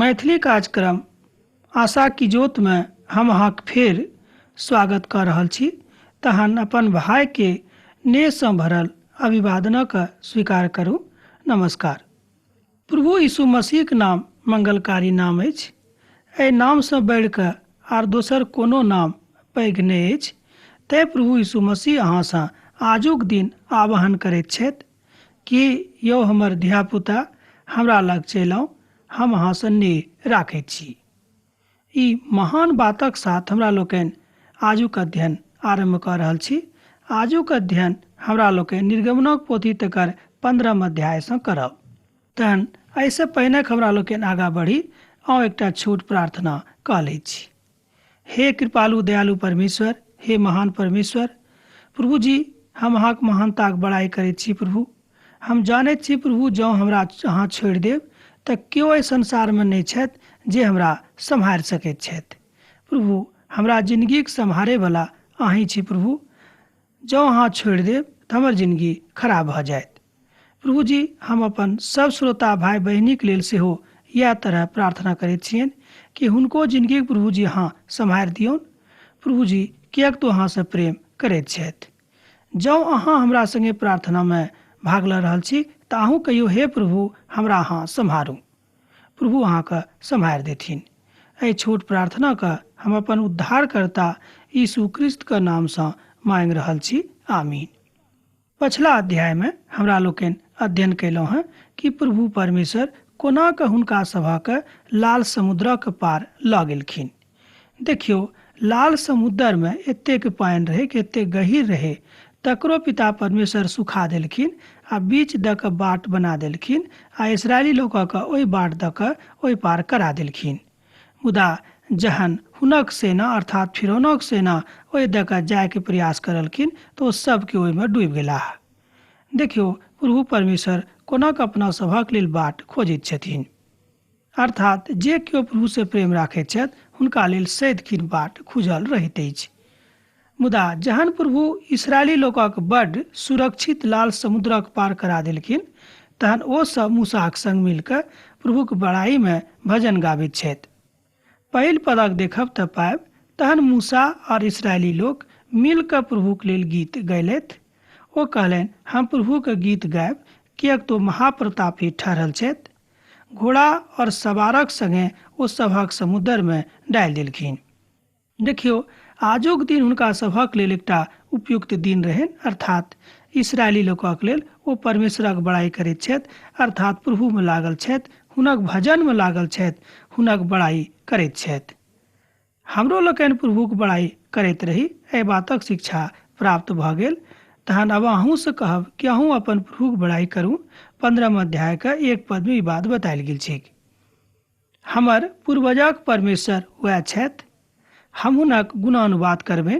मैथिली कार्यक्रम आशा की जोत में हम अहाँक फेर स्वागत कर रहल छी। तहन अपन भाई के नेह सँ भरल अभिवादनक स्वीकार करू। नमस्कार। प्रभु यीशु मसीह के नाम मंगलकारी नाम अछि। एहि नाम सँ बढ़ि कऽ आर दोसर कोनो नाम पैघ नहि अछि। तैं प्रभु यीशु मसीह अहाँ सँ आजुक दिन आह्वान करैत छथि कि यौ हमर धियापुता हमरा लग चलि आउ, हम अहाँ सँ नेह राखैत छी। ई महान बातक साथ हमरा लोकनि आजुक अध्ययन आरंभ कऽ रहल छी। आजुक अध्ययन हमरा लोकनि निर्गमनक पोथी तकर 15 अध्याय सँ करब। तहन एहिसँ पहिने हमरा लोकनि आगाँ बढ़ी आउ एकटा छोट प्रार्थना कऽ लैत छी। हे कृपालु दयालु परमेश्वर, हे महान परमेश्वर, प्रभु जी हम अहाँक महानताक बड़ाई करैत छी। प्रभु हम जानैत छी प्रभु, जँ हमरा अहाँ छोड़ि देब तऽ केओ एहि संसारमे नहि छथि जे हमरा सम्हारि सकैत छथि। प्रभु हमरा जिन्दगीके सम्हारैवला अहीँ छी। प्रभु जँ अहाँ छोड़ि देब तऽ हमर जिन्दगी खराब भऽ जायत। प्रभु जी हम अपन सब श्रोता भाई बहिनीक लेल सेहो इएह तरह प्रार्थना करैत छियनि कि हुनको जिन्दगी प्रभु जी अहाँ सम्हारि दियौन। प्रभु जी किएक तो अहाँ सँ प्रेम करैत छथि। जँ अहाँ हमरा संगे प्रार्थनामे भाग लऽ रहल छी तऽ अहूँ कहियो, हे प्रभु हमरा अहाँ सम्हारू। प्रभु अहाँके सम्हारि देथिन। एहि छोट प्रार्थनाके हम अपन उद्धारकर्ता यीशु क्रिस्तके नामसँ मांगि रहल छी। आमीन। पछिला अध्यायमे हमरा लोकनि अध्ययन कयलहुँ हेँ कि प्रभु परमेश्वर कोना कऽ हुनका सभके लाल समुद्रक पार लऽ गेलखिन। देखियौ, लाल समुद्रमे एतेक पानि रहै कि एतेक गहीर रहै, तकरो पिता परमेश्वर सुखा देलखिन आ बीच दऽ कऽ बाट बना देलखिन आ इस्राएली लोकके ओहि बाट दऽ कऽ ओहि पार करा देलखिन। मुदा जहन हुनक सेना अर्थात फिरौनक सेना ओहि दऽ कऽ जायके प्रयास करलखिन तऽ ओ सभके ओहिमे डूबि गेलाह। देखियौ, प्रभु परमेश्वर कोना कऽ अपना सभक लेल बाट खोजैत छथिन। अर्थात जे केओ प्रभु से प्रेम राखैत छथि हुनका लेल सदिखन बाट खुजल रहैत अछि। मुदा जहन प्रभु इस्राएली लोकक बड्ड सुरक्षित लाल समुद्रक पार करा देलखिन तहन ओ सब मूसाक संग मिलकऽ प्रभुक बड़ाईमे भजन गाबैत छथि। पहिल पदक देखब तऽ पायब, तहन मूसा और इस्राएली लोक मिलकऽ प्रभुक लेल गीत गैलथि। ओ कहलनि, हम प्रभुके गीत गायब, किएक तो महाप्रतापी ठहरल छथि। घोड़ा और सवारक संगे ओ सभक समुद्रमे डालि देलखिन। देखियौ, आजुक दिन हुनका सभक लेल एकटा उपयुक्त दिन रहनि, अर्थात इस्राएली लोकक लेल ओ परमेश्वरक बड़ाई करैत छथि, अर्थात प्रभुमे लागल छथि, हुनक भजनमे लागल छथि, हुनक बड़ाई करैत छथि। हमरो लोकनि प्रभुक बड़ाई करैत रही, एहि बातक शिक्षा प्राप्त भऽ गेल। तहन अब अहूँ से कहब कि अहूँ अपन प्रभुक बड़ाई करू। 15 अध्यायके 1 पदमे ई बात बतायल गेल छै। हमर पूर्वजक परमेश्वर वएह छथि, हम हुनक गुणानुवाद करबनि।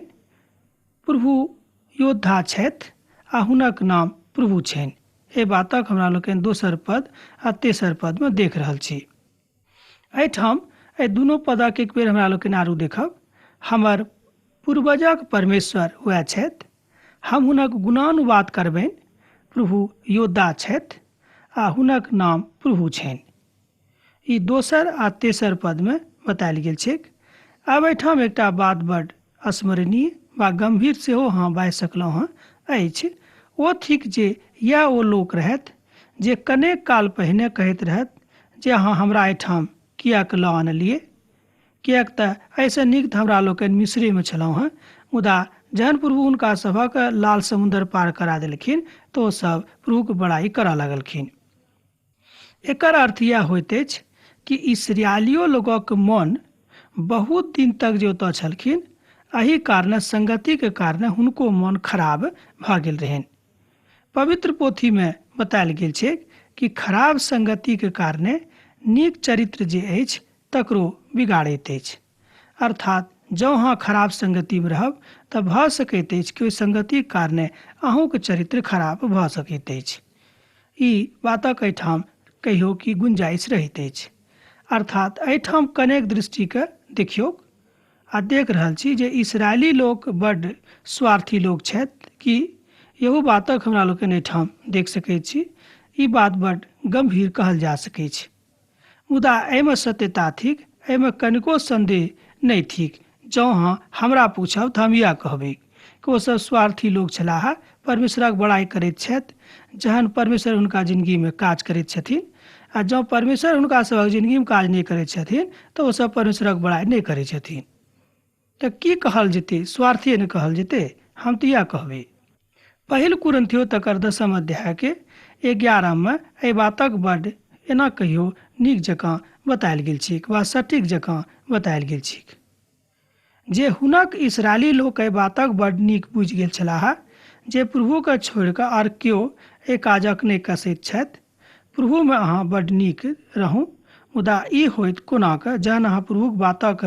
प्रभु योद्धा छथि आ हुनक नाम प्रभु छनि। एहि बातक हमरा लोकनि दोसर पद आ तेसर पदमे देख रहल छी। एहिठाम एहि दुनू पदक एक बेर हमरा लोकनि आरू देखब। हमर पूर्वजक परमेश्वर वएह छथि, हम हुनक गुणानुवाद करबनि। प्रभु योद्धा छथि आ हुनक नाम प्रभु छनि। ई दोसर आ तेसर पदमे बतायल गेल छै। आब एहिठाम एकटा बात बड्ड स्मरणीय वा गंभीर सेहो अहाँ बाजि सकलहुँ हँ अछि। ओ थिक जे यह ओ लोक रहथि जे कनेक काल पहिने कहैत रहथि जे अहाँ हमरा एहिठाम किएक लऽ आनलिए, किएक तऽ एहिसँ नीक तऽ हमरा लोकनि मिस्रेमे छलहुँ हँ। मुदा जहन प्रभु हुनका सभक लाल समुद्र पार करा देलखिन तऽ ओ सब प्रभुके बड़ाई करऽ लगलखिन। एकर अर्थ यह होइत अछि कि इस्राएलियो लोकक मन बहुत दिन तक जे ओतऽ छलखिन, एहि कारणे संगतिके कारणे हुनको मन खराब भऽ गेल रहनि। पवित्र पोथीमे बतायल गेल छै कि खराब संगतिके कारणे नीक चरित्र जे अछि तकरो बिगाड़ैत अछि। अर्थात जँ अहाँ खराब संगतिमे रहब तऽ भऽ सकैत अछि कि ओहि संगतिके कारणे अहूँके चरित्र खराब भऽ सकैत अछि। ई बातक एहिठाम कहियो कि गुंजाइश रहैत अछि। अर्थात एहिठाम कनेक दृष्टिके देखियौ आ देख रहल छी जे इस्राएली लोक बड्ड स्वार्थी लोक छथि कि यहू बातक हमरा लोकनि एहिठाम देख सकैत छी। ई बात बड्ड गंभीर कहल जा सकैत छै। मुदा एहिमे सत्यता थिक, एहिमे कनिको संदेह नहीं थिक। जँ हमरा पूछब तऽ हम इएह कहबै कि ओसभ स्वार्थी लोग छलाह, परमेश्वरक बड़ाई करैत छथि जहन परमेश्वर हुनका जिन्दगीमे काज करैत छथिन। आ जँ परमेश्वर हुनका सभक जिन्दगीमे काज नहीं करैत छथिन तऽ ओसभ परमेश्वरक बड़ाई नहीं करैत छथिन। तऽ की कहल जेतै? स्वार्थी नहि कहल जेतै? हम तऽ इएह कहबै। पहिल कुरिन्थियो तकर 10 अध्याय के 11 में एहि बातक बड्ड एना कहियो नीक जकाँ बतायल गेल छैक, वा सटीक जकाँ बतायल गेल छैक, जे हुनक इस्राएली लोक एहि बातक बड्ड नीक बुझि गेल छलाह जे प्रभुके छोड़ि कऽ आर केओ एहि काजक नहि कसैत छथि। प्रभुमे अहाँ बड्ड नीक रहू, मुदा ई होइत कोना कऽ जहन अहाँ प्रभुक बातक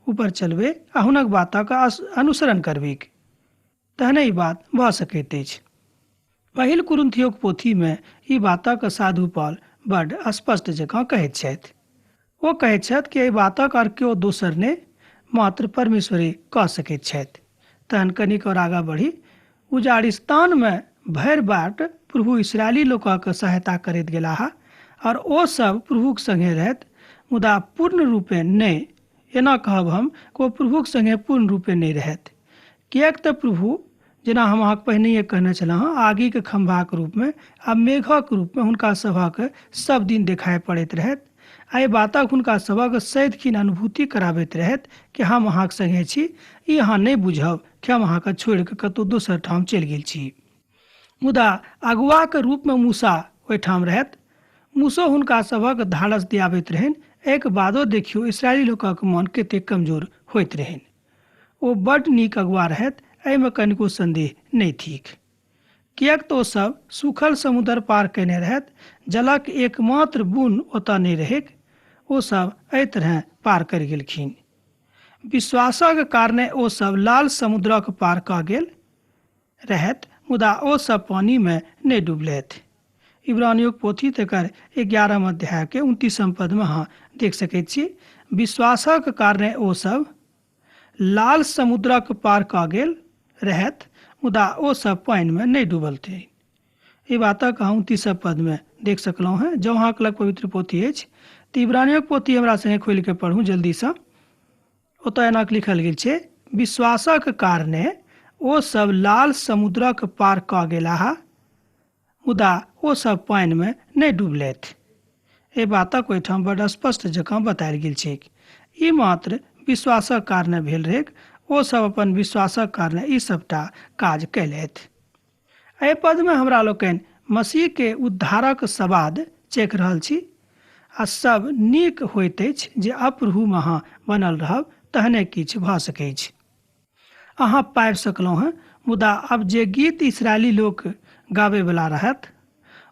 ऊपर चलबै आ हुनक बातक अनुसरण करबै, तहने ई बात भऽ सकैत अछि। पहिल कुरिन्थियोक पोथीमे ई बातक साधु पौल बड्ड स्पष्ट जकाँ कहैत छथि। ओ कहैत छथि कि एहि बातक आर केओ दोसर ने मात्र परमेश्वरे कऽ सकैत छथि। तहन कनिक और आगाँ बढ़ी, उजाड़िस्तानमे भरि बाट प्रभु इस्राएली लोकक सहायता करैत गेलाह, और ओ सब प्रभुक संगे रहथि, मुदा पूर्ण रूपे नहि। एना कहब हम कि ओ प्रभुक संगे पूर्ण रूपे नहीं रहथि, किएक तऽ प्रभु, जेना हम अहाँके पहिनहिए कहने छलहुँ, आगिके खम्भाक रूपमे आ मेघक रूपमे हुनका सभक सब दिन देखाइ पड़ैत रहथि। एहि बातक हुनका सभक सदिखन अनुभूति कराबैत रहथि कि हम अहाँके संगे छी। ई अहाँ नहीं बुझब कि हम अहाँके छोड़ि कऽ कतहु दोसर ठाम चलि गेल छी। मुदा अगुआके रूपमे मूसा ओहिठाम रहथि। मूसो हुनका सभक धारस दियाबैत रहनि। एहिके बादो देखियौ इस्राएली लोकक मन कतेक कमजोर होइत रहनि। ओ बड्ड नीक अगुआ रहथि, एहिमे कनिको संदेह नहीं थिक, किएक तऽ ओ सब सूखल समुद्र पार कयने रहथि, जलक एकमात्र बूंद ओतऽ नहीं रहैक, ओ सब एहि तरह पार कर गेलखिन। विश्वासक कारणे ओ सब लाल समुद्रक पार कऽ गेल रहथि, मुदा ओ सब पानी में नहीं डूबलथि। इब्रानियोक पोथी तकर 11 अध्याय के 29 पद में अहाँ देख सकैत छी, विश्वासक कारणे ओ सब लाल समुद्रक पार कऽ गेल रहथि, मुदा ओ सब पानि में नहीं डूबल थे। ई बातक अहाँ 29 पद में देख सकलहुँ हैं। जँ अहाँके लग पवित्र पोथी अछि तऽ इब्रानियोक पोथी हमरा संगे खोलि कऽ पढ़ू जल्दीसँ। ओतऽ एना लिखल गेल छै, विश्वासक कारणे ओ सब लाल समुद्रक पार कऽ गेलाह, मुदा ओ सब पानि में नहीं डूबलथि। एहि बातक ओहिठाम बड्ड स्पष्ट जकाँ बतायल गेल छै। ई मात्र विश्वासक कारणे भेल रहैक। ओ सब अपन विश्वासक कारणे ई सबटा काज कयलथि। एहि पदमे हमरा लोकनि मसीह के उद्धारक सवाद चखि रहल छी। आ सब नीक होइत अछि जे अप्रभुमे अहाँ बनल रहब, तहने किछु भऽ सकैत अछि। अहाँ पाबि सकलहुँ हैं, मुदा अब जे गीत इस्राएली लोक गाबैवला रहत,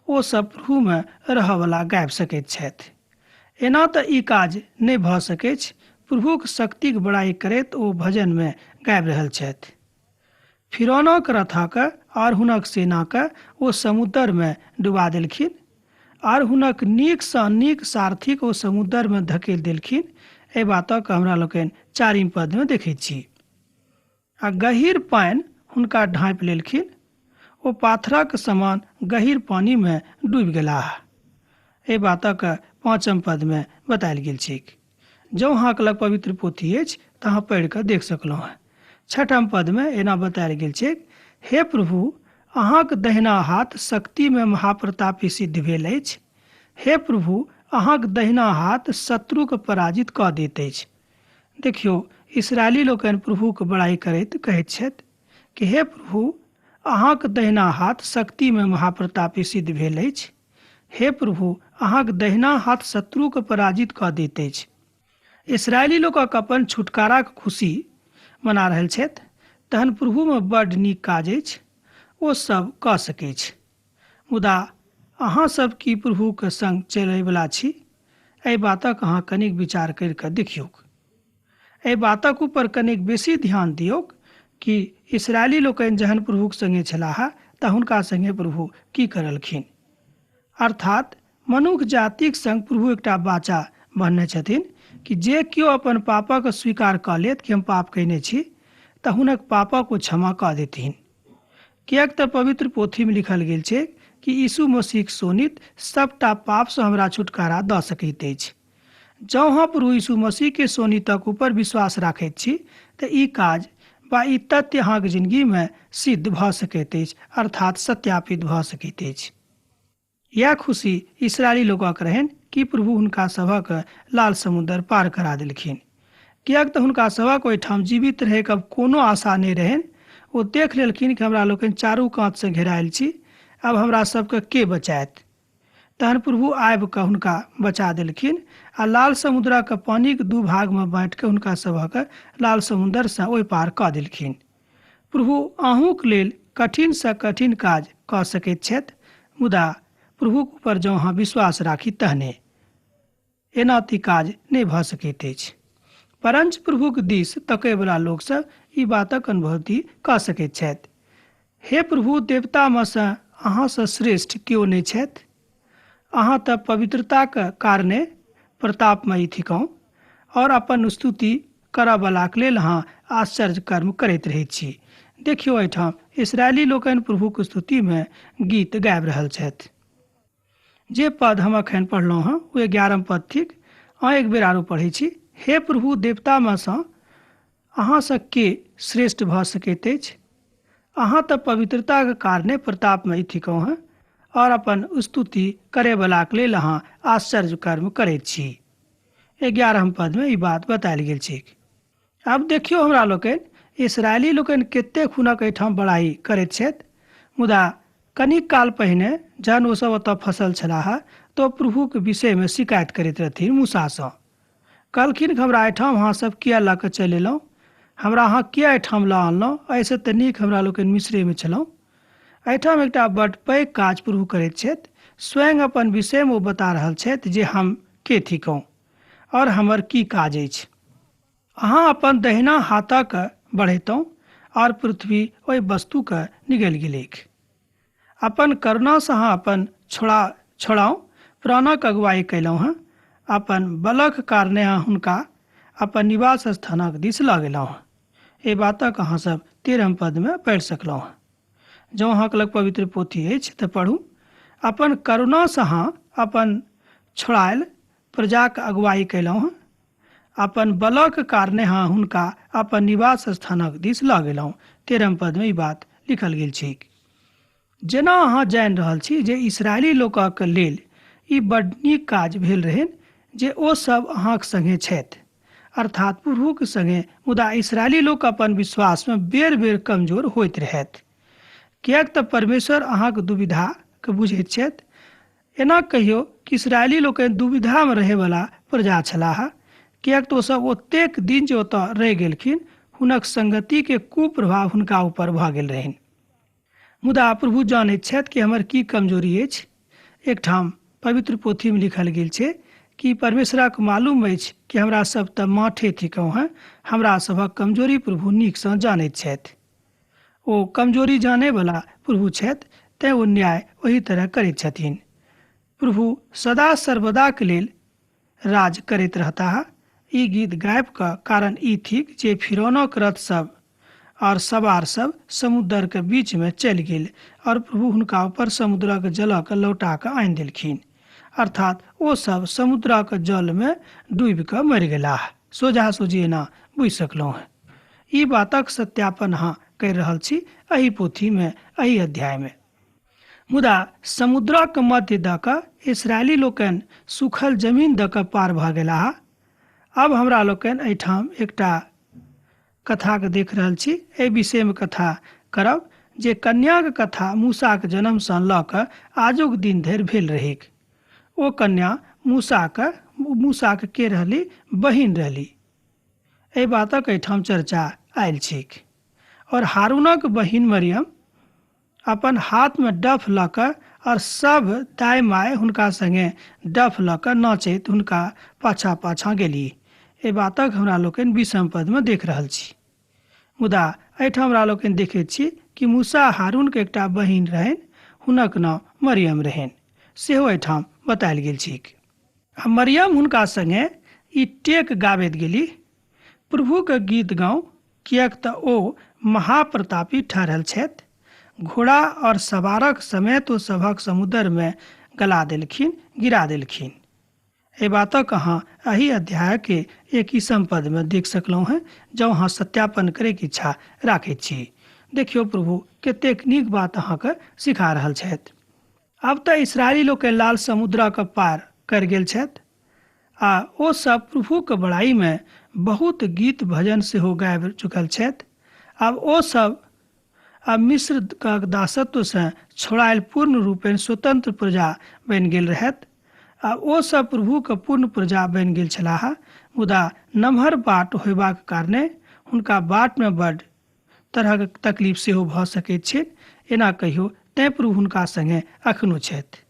ओ सब प्रभुमे रहयवला गाबि सकैत छथि। एना तऽ ई काज नहि भऽ सकैत अछि। प्रभुक शक्तिक बड़ाई करैत ओ भजनमे गाबि रहल छथि। फिरौनक रथके और हुनक सेनाके ओ समुद्रमे डुबा देलखिन, और हुनक नीकसँ नीक सारथीके ओ समुद्रमे धकेल देलखिन। एहि बातक हमरा लोकनि 4 पदमे देखैत छी। आ गहीर पानि हुनका ढाँपि लेलखिन, ओ पाथरक समान गहीर पानीमे डूबि गेलाह। एहि बातक 5 पदमे बतायल गेल छैक। जँ अहाँके लग पवित्र पोथी अछि तऽ अहाँ पढ़ि कऽ देख सकलहुँ हैं। 6 पदमे एना बतायल गेल छैक, हे प्रभु, अहाँक दहिना हाथ शक्तिमे महाप्रतापी सिद्ध भेल अछि। हे प्रभु, अहाँक दहिना हाथ शत्रुके पराजित कऽ दैत अछि। देखियौ, इस्राएली लोकनि प्रभुके बड़ाई करैत कहैत छथि कि हे प्रभु, अहाँक दहिना हाथ शक्तिमे महाप्रतापी सिद्ध भेल अछि। हे प्रभु, अहाँक दहिना हाथ शत्रुके पराजित कऽ दैत अछि। इस्राएली लोकक अपन छुटकाराक खुशी मना रहल छथि, तहन प्रभुमे बड्ड नीक काज अछि, ओ सब कऽ सकैत अछि। मुदा अहाँ सब की प्रभुके संग चलयवला छी? एहि बातक अहाँ कनिक विचार करि कऽ देखियौक। एहि बातक ऊपर कनिक बेसी ध्यान दियौक कि इस्राएली लोकनि जहन प्रभुक संगे छलाह तऽ हुनका संगे प्रभु की करलखिन। अर्थात मनुष्य जातिक संग प्रभु एकटा वाचा बान्हने छथिन कि जे केओ अपन पापक स्वीकार कऽ लेत कि हम पाप कयने छी, तऽ हुनक पापक ओ क्षमा कऽ देथिन। किएक तऽ पवित्र पोथीमे लिखल गेल छै कि यीशु मसीहक सोनित सबटा पापसँ हमरा छुटकारा दऽ सकैत अछि। जँ हम प्रभु यीशु मसीह के सोनी तक ऊपर विश्वास राखैत छी तऽ ई काज बा ई तथ्य अहाँक जिंदगी में सिद्ध भऽ सकैत अछि, अर्थात सत्यापित भऽ सकैत अछि। यह खुशी इसराइली लोकक रहनि कि प्रभु हुनका सभक लाल समुद्र पार करा देलखिन, किएक तऽ हुनका सभक ओहिठाम जीवित रहैके अब कोनो आशा नहि रहनि। ओ देख लेलखिन कि हमरा लोकनि चारू कात से घेरायल छी, अब हमरा सबके के बचायत। तहन प्रभु आबि कऽ हुनका बचा देलखिन आ लाल समुद्रक पानिक दू भाग में बाँटि कऽ हुनका सभक लाल समुद्र से ओहि पार कऽ देलखिन। प्रभु अहूँक लेल कठिन से कठिन काज कऽ सकैत छथि, मुदा प्रभुक ऊपर जँ अहाँ विश्वास राखी तहने। एना तऽ काज नहि भऽ सकैत अछि, परंच प्रभुक दिस तकय वला लोक सब ई बातक अनुभूति कऽ सकैत छथि। हे प्रभु, देवता में से अहाँ से श्रेष्ठ केओ नहि छथि। अहाँ तऽ पवित्रताक कारणे प्रतापमयी थिकहुँ और अपन स्तुति करय वलाक लेल अहाँ आश्चर्य कर्म करैत रहैत छी। देखियौ, एहिठाम इसराइली लोकनि प्रभुक स्तुति में गीत गाबि रहल छथि। जे पद हम अखन पढ़लहुँ हँ ओ 11 पद थिक। अहाँ एक बेर आरो पढ़ै छी। हे प्रभु, देवता में सँ अहाँ से के श्रेष्ठ भऽ सकैत अछि। अहाँ तऽ पवित्रताक कारणे प्रतापमयी थिकहुँ हँ और अपन स्तुति करे वलाक लेल अहाँ आश्चर्य कर्म करैत छी। 11 पद में ई बात बतायल गेल छै। आब देखियौ, हमरा लोकनि इसराइली लोकनि कतेक हुनक एहिठाम बड़ाई करैत छथि, मुदा कनिक काल पहिने जहन ओ सब ओतऽ फंसल छलाह तो प्रभुक विषय में शिकायत करैत रहथिन मूसा सँ। कहलखिन, हमरा एहिठाम अहाँ सब किया लऽ कऽ चलि एलहुँ, हमरा अहाँ किया एहिठाम लऽ अनलहुँ, एहिसँ तऽ नीक हमरा लोकनि मिस्रे में छलहुँ। एहिठाम एकटा बड्ड पैघ काज प्रभु करैत छथि। स्वयं अपन विषय में ओ बता रहल छथि जे हम के थिकहुँ और हमर की काज अछि। अहाँ अपन दहिना हाथक बढ़ेतहुँ और पृथ्वी ओहि वस्तुके निगलि गेलैक। अपन करुणा से अहाँ अपन छोड़ाओं प्राणक अगुवाई कयलहुँ हँ। अपन बलक कारणे अहाँ हुनका अपन निवास स्थानक दिस लऽ गेलहुँ हँ। एहि बातक अहाँ सब 13 पद में पढ़ि सकलहुँ हँ। जँ अहाँके लग पवित्र पोथी अछि तऽ पढ़ू। अपन करुणा से अहाँ अपन छोड़ायल प्रजाक अगुवाई कयलहुँ हँ। अपन बलक कारणे अहाँ हुनका अपन निवास स्थानक दिस लऽ गेलहुँ। 13 पद में ई बात लिखल गेल छै। जेना अहाँ जानि रहल छी जे इसराइली लोकक लेल ई बड्ड नीक काज भेल रहनि जे ओ सब अहाँक संगे छथि, अर्थात प्रभुक संगे। मुदा इसराइली लोक अपन विश्वास में बेर बेर कमजोर होइत रहथि, किएक तऽ परमेश्वर अहाँक दुविधा के बुझैत छथि। एना कहियो कि इसराइली लोकनि दुविधा में रहै वाला प्रजा छलाह, किएक तऽ ओ सब ओतेक दिन जे ओतऽ रहि गेलखिन हुनक संगति के कुप्रभाव हुनका ऊपर भऽ गेल रहनि। मुदा प्रभु जानैत छथि कि हमर की कमजोरी अछि। एकठाम पवित्र पोथी में लिखल गेल छै कि परमेश्वरक मालूम अछि कि हमरा सब तऽ माठे थिकहुँ हँ। हमरा सभक कमजोरी प्रभु नीक सँ जानैत छथि। ओ कमजोरी जाने वाला प्रभु छथि, तैं ओ न्याय ओही तरह करैत छथिन। प्रभु सदा सर्वदा के लेल राज करैत रहता है। ई गीत गायब का कारण ई थिक जे फिरौनक रथ सब और सवार सब समुद्र के बीच में चलि गेल और प्रभु हुनका ऊपर समुद्रक जलक लौटा कऽ आनि देलखिन, अर्थात ओ सब समुद्रक जल में डूबि कऽ मरि गेलाह। सोझा सोझी एना बुझि सकलहुँ हैं। ई बातक सत्यापन अहाँ करि रहल छी एही पोथी में, एही अध्याय में। मुदा समुद्रक मध्य दऽ कऽ इसराइली लोकनि सूखल जमीन दऽ कऽ पार भऽ गेलाह। अब हमरा लोकनि एहिठाम एकटा कथाके देख रहल छी। एहि विषय में कथा करब जे कन्याक कथा मूसाक जन्म सँ लऽ कऽ आजुक दिन धरि भेल रहैक। ओ कन्या मूसाक के रहली, बहिन रहली। एहि बातक एहिठाम चर्चा आयल छैक। और हारूनक बहिन मरियम अपन हाथ में डफ लऽ कऽ और सब दाई माय हुनका संगे डफ लऽ कऽ नाचैत हुनका पाछा पाछा गेली। एहि बातक हमरा लोकनि 20 पद में देख रहल छी। मुदा एहिठाम हमरा लोकनि देखैत छी कि मूसा हारून के एकटा बहिन रहनि, हुनक नाम मरियम रहनि, सेहो एहिठाम बतायल गेल छैक। मरियम हुनका संगे ई टेक गाबैत गेली, प्रभु के गीत गाँव, किएक तऽ ओ महाप्रतापी ठहरल छथि। घोड़ा और सवारक समेत ओ सभक समुद्र में गला देलखिन, गिरा देलखिन। ए बातक अहाँ एही अध्याय के 21 पद में देख सकलहुँ हैं, जँ अहाँ सत्यापन करे के इच्छा राखैत छी। देखियो प्रभु कतेक नीक बात अहाँके सिखा रहल छथि। आब तऽ इसराइली लोग के लाल समुद्रक पार कर गेल छथि आ ओ सब प्रभुके बड़ाई में बहुत गीत भजन सेहो गाबि चुकल छथि। आब ओ सब आ मिस्र दासत्व से छोड़ायल पूर्ण रूपेण स्वतंत्र प्रजा बनि गेल रहथि। आ ओ सब प्रभुके पूर्ण प्रजा बनि गेल छलाह, मुदा नमहर बाट होयबाक कारणे हुनका बाट में बड्ड तरहक तकलीफ सेहो भऽ सकैत छै। एना कहियो तैं प्रभु हुनका संगे अखनो छथि।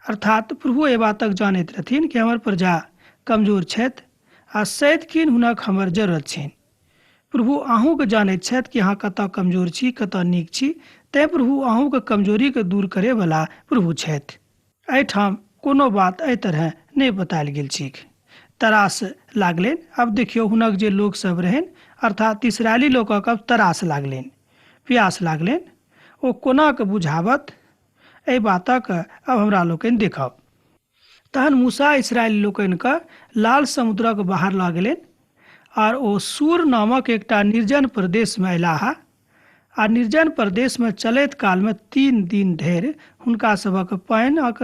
अर्थात प्रभु ए बातक जानैत रहथिन कि हमर प्रजा कमजोर छथि आ सदिखन हुनक हमर जरूरत छनि। प्रभु अहूँके जानैत छथि कि अहाँ कतऽ कमजोर छी, कतऽ नीक छी। तैं प्रभु अहूँके कमजोरीके दूर करैवला प्रभु छथि। एहिठाम कोनो बात एहि तरह नहि बतायल गेल छी। तरास लागलनि। अब देखियो हुनक जे लोग सब रहनि, अर्थात इसराइली लोकक अब तरास लागलनि, प्यास लागलनि। ओ कोना के बुझावत एहि बातक अब हमरा लोकनि देखब। तहन मूसा इसराइली लोकनिके लाल समुद्रक बाहर लऽ गेलनि और ओ सूर नामक एकटा निर्जन प्रदेश में अयलाह। आ निर्जन प्रदेश में चलैत काल में 3 दिन धरि हुनका सभक पानिक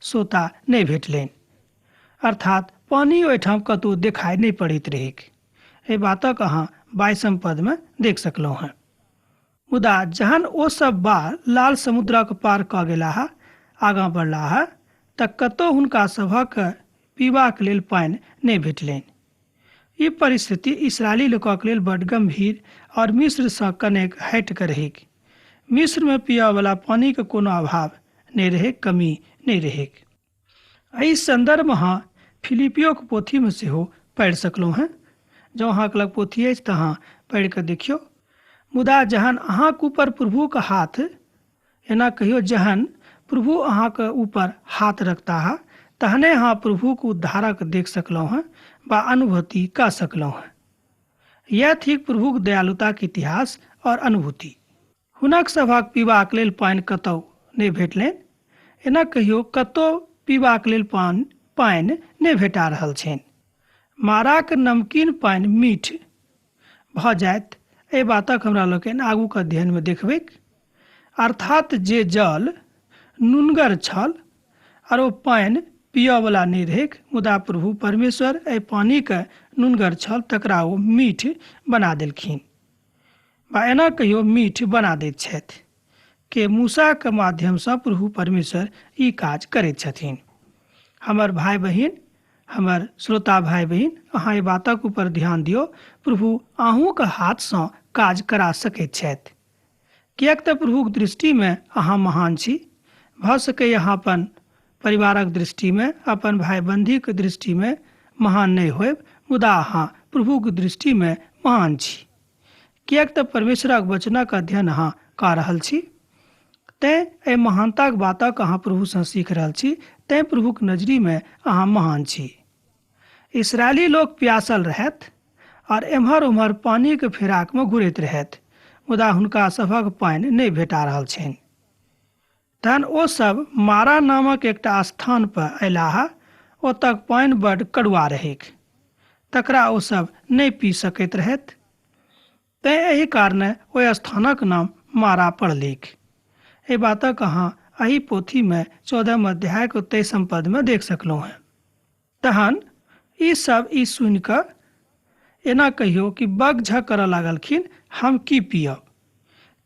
सोता नहि भेटलनि, अर्थात पानी ओहिठाम कतहु देखाई नहि पड़ैत रहैक। एहि बातक अहाँ 22 पद में देख सकलहुँ हैं। मुदा जहन ओ सब बार लाल समुद्रक पार कऽ गेलाह, आगाँ बढ़लाह, तऽ कतहु हुनका सभक पीबाक लेल पानि नहि भेटलनि। ई परिस्थिति इसराइली लोकक लेल बड्ड गंभीर और मिस्र सँ कनेक हटि कऽ रहैक। मिस्र में पियवला पानी के कोनो अभाव नहीं रहे, कमी नहीं रहे। एहि संदर्भ में अहाँ फिलिपियो के पोथी में सेहो पढ़ि सकलहुँ हैं। जँ अहाँके लग पोथी अछि तऽ अहाँ पढ़ि कऽ देखियौ। मुदा जहन अहाँके ऊपर प्रभु के हाथ, एना कहियो जहन प्रभु अहाँके ऊपर हाथ रखता है, तहने अहाँ प्रभु के उद्धारक देख सकलहुँ हैं बा अनुभूति कर सकलहुँ हैं। यह थिक प्रभु के दयालुता के इतिहास और अनुभूति। हुनक सभक पीबाक लेल पानि कतहु नहि भेटलनि। एना कहियो कतहु पीबाक लेल पानि नहि भेटा रहल छनि। माराक नमकीन पानि मीठ भऽ जायत, एहि बातक हमरा लोकनि आगूके अध्ययन में देखबै। अर्थात जे जल नुनगर छल और ओ पानि पियवला नहि रहैक, मुदा प्रभु परमेश्वर एहि पानिके नुनगर छल तकरा ओ मीठ बना देलखिन। बा एना कहियो मीठ बना दैत छथि कि मूसाके माध्यमसँ प्रभु परमेश्वर ई काज करैत छथिन। हमर भाई बहिन, हमर श्रोता भाई बहिन, अहाँ ई बातक ऊपर ध्यान दियौ। प्रभु अहूँके हाथसँ काज करा सकैत छथि, किएक तऽ प्रभुक दृष्टि में अहाँ महान छी। भऽ सकैए अहाँ अपन परिवारक दृष्टि में, अपन भाई बंधीके दृष्टि में महान नहीं होयब, मुदा अहाँ प्रभुक दृष्टि में महान छी, किएक तऽ परमेश्वरक वचनक अध्ययन अहाँ कऽ रहल छी। तैं एहि महानताक बातक अहाँ प्रभुसँ सीख रहल छी। तैं प्रभुक नजरी में अहाँ महान छी। इसराइली लोग प्यासल रहथि और एम्हर उम्हर पानी के फेराक में घुरैत रहथि, मुदा हुनका सभक पानि नहि भेटा रहल छनि। तहन ओ सब मारा नामक एकटा स्थान पर अयलाह। ओतक पानि बड्ड कड़ुआ रहैक, तकरा ओ सब नहि पी सकैत रहथि। तैं एहि कारणे ओहि स्थानक नाम मारा पड़लैक। एहि बातक अहाँ एही पोथी में 14 अध्याय के 23 पद में देख सकलहुँ हैं। तहन ई सब ई सुनि कऽ एना कहियो कि बग झक करऽ लागलखिन, हम की पियब।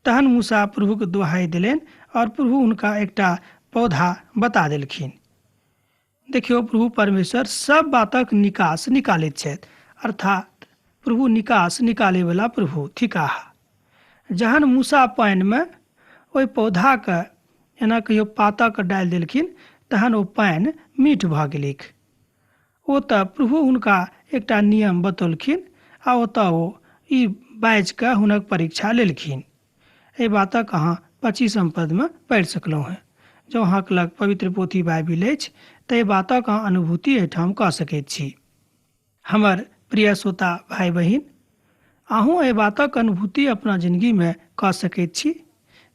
तहन मूसा प्रभु के दुहाई देलनि और प्रभु उनका एकटा पौधा बता देलखिन। देखियो प्रभु परमेश्वर सब बातक निकास निकालैत छथि, अर्थात प्रभु निकास निकाले वाला प्रभु थिकाह। जहन मूसा पानि में ओहि पौधा के एना कहियो पातक डालि देलखिन, तहन ओ पानि मीठ भऽ गेलैक। ओतऽ प्रभु हुनका एकटा नियम बतौलखिन आ ओतऽ ओ ई बाजि कऽ हुनक परीक्षा लेलखिन। एहि बातक अहाँ 25 पद में पढ़ि सकलहुँ हैं। जँ अहाँके लग पवित्र पोथी बाइबिल अछि तऽ एहि बातक अहाँ अनुभूति एहिठाम कऽ सकैत छी। हमर प्रिय श्रोता भाई बहिन, अहूँ एहि बातक अनुभूति अपना जिंदगी में कऽ सकैत छी,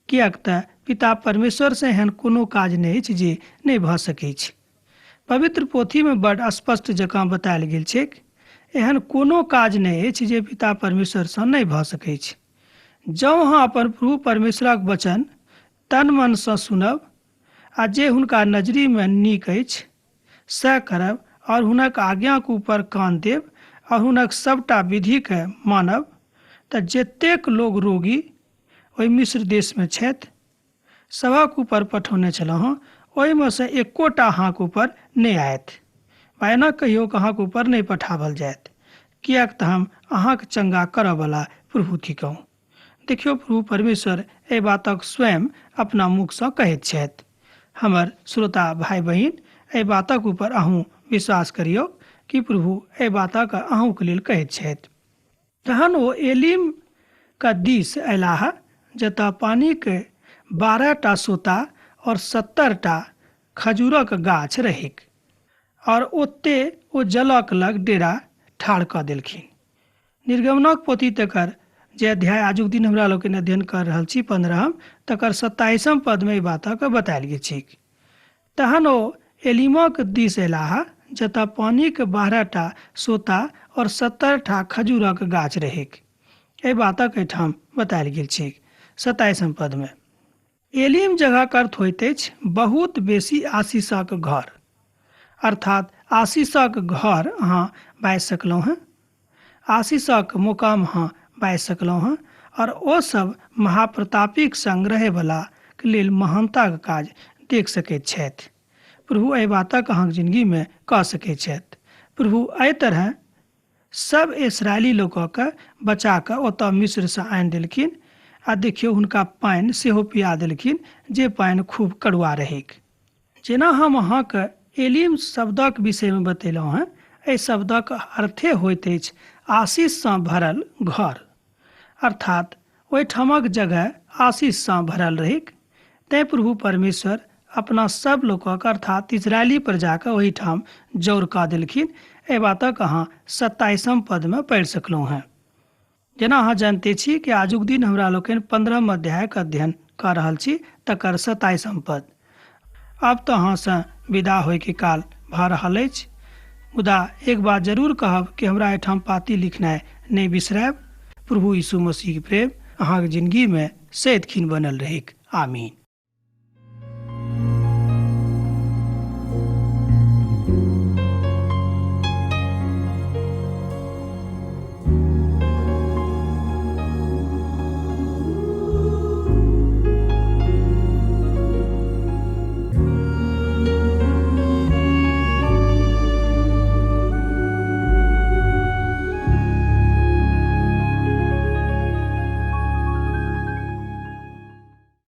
किएक तऽ पिता परमेश्वर से एहन कोनो काज नहि अछि जे नहि भऽ सकैत छै। पवित्र पोथी में बड़ स्पष्ट जकाँ बतायल गेल छैक, एहन कोनो काज नहि अछि जे पिता परमेश्वरसँ नहि भऽ सकैत छै। जँ अहाँ अपन प्रभु परमेश्वरक वचन तन मनसँ सुनब आ जे हुनका नजरिमे नीक अछि सएह करब और हुनक आज्ञाक ऊपर कान देब और हुनक सबटा विधिके मानब, तऽ जतेक लोग रोगी ओहि मिस्र देशमे छथि सभक ऊपर पठौने छलहुँ हँ, ओहिमे से एकोटा अहाँके ऊपर नहि आयत, वा एना कहियो कि अहाँके ऊपर नहि पठाओल जायत, किएक तऽ हम अहाँके चंगा करयवला प्रभु थिकहुँ। देखियौ, प्रभु परमेश्वर एहि बातक स्वयं अपना मुखसँ कहैत छथि। हमर श्रोता भाई बहिन, एहि बातक ऊपर अहूँ विश्वास करियौ कि प्रभु एहि बातक अहूँके लेल कहैत छथि। तहन ओ एलीम का दिस अयलाह, जतऽ पानीके 12टा सोता और 70टा खजूरक गाछ रहिक, और ओते ओ जलक लग डेरा ठाढ़ कऽ देलखिन। निर्गमनक पोथी तकर जे अध्याय आजुक दिन हमरा लोग अध्ययन कर रहल छी 15, तकर 27 पदमे ई बातक बतायल गेल छैक। तहन ओ एलीमक दिस अयलाह, जतऽ पानीके 12टा सोता और 70टा खजूरक गाछ रहिक। एहि बातक एहिठाम बतायल गेल छैक 27 पदमे। एलीम जगहक अर्थ होइत अछि बहुत बेसी आशीषक घर, अर्थात आशीषक घर अहाँ बाजि सकलहुँ हँ, आशीषक मुकाम अहाँ बाजि सकलहुँ हँ, और ओ सब महाप्रतापीक संग रहयवलाके लेल महानताक काज देख सकैत छथि। प्रभु एहि बातक अहाँके जिन्दगीमे कऽ सकैत छथि। प्रभु एहि तरह सब इस्राएली लोकके बचा कऽ ओतऽ मिस्रसँ आनि देलखिन, आ देखियौ हुनका पानि सेहो पिया देलखिन जे पानि खूब कड़ुआ रहैक। जेना हम अहाँके एलीम शब्दक विषयमे बतेलहुँ हँ, एहि शब्दक अर्थे होइत अछि आशीषसँ भरल घर, अर्थात ओहिठामक जगह आशीषसँ भरल रहैक। तैँ प्रभु परमेश्वर अपना सब लोकक अर्थात इजरायली प्रजाके ओहिठाम जौर कऽ देलखिन। एहि बातक अहाँ 27 पदमे पढ़ि सकलहुँ हँ। जेना अहाँ जानते छी कि आजुक दिन हमरा लोकनि 15 अध्यायके अध्ययन कऽ रहल छी, तकर 27 पद। आब तऽ अहाँसँ विदा होयके काल भऽ रहल अछि, मुदा एक बात जरूर कहब कि हमरा एहिठाम पाती लिखनाइ नहि बिसरायब। प्रभु यीशु मसीहके प्रेम अहाँके जिन्दगीमे सदिखन बनल रहैक। आमीन।